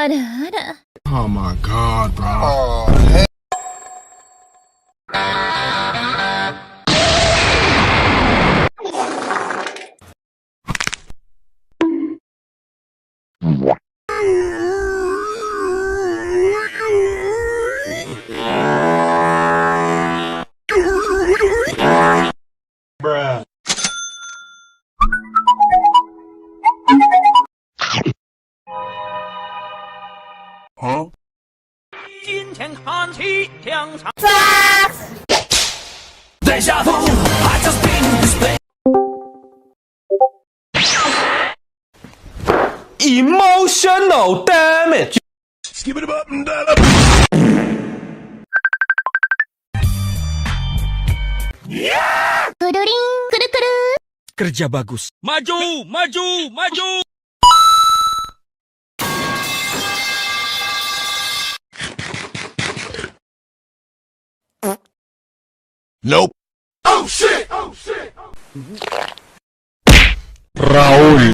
Ada. Oh my god, bro. Bruh. Huh? 金钱看齐，两场。Deja vu, I just been in this place. Emotional damage. Skip it up and down up. Kuduring, kudu. Kerja bagus. Maju, maju, maju. Nope. Oh shit! Oh shit! Raul.